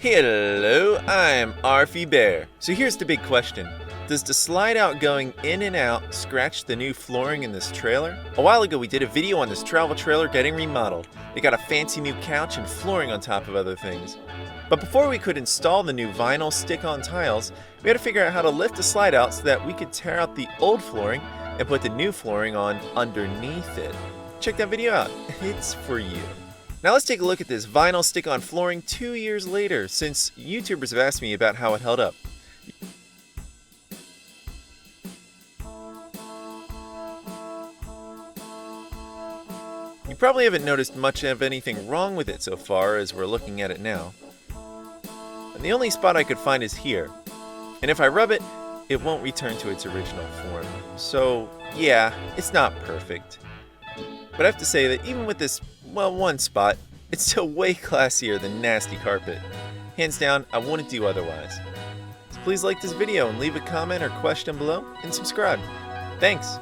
Hello, I'm Arfie Bear. So here's the big question. Does the slide out going in and out scratch the new flooring in this trailer? A while ago we did a video on this travel trailer getting remodeled. It got a fancy new couch and flooring on top of other things. But before we could install the new vinyl stick-on tiles, we had to figure out how to lift the slide out so that we could tear out the old flooring and put the new flooring on underneath it. Check that video out, it's for you. Now let's take a look at this vinyl stick-on flooring 2 years later, since YouTubers have asked me about how it held up. You probably haven't noticed much of anything wrong with it so far as we're looking at it now. And the only spot I could find is here. And if I rub it, it won't return to its original form. So yeah, it's not perfect. But I have to say that even with this, well, one spot, it's still way classier than nasty carpet. Hands down, I wouldn't do otherwise. So please like this video and leave a comment or question below and subscribe. Thanks!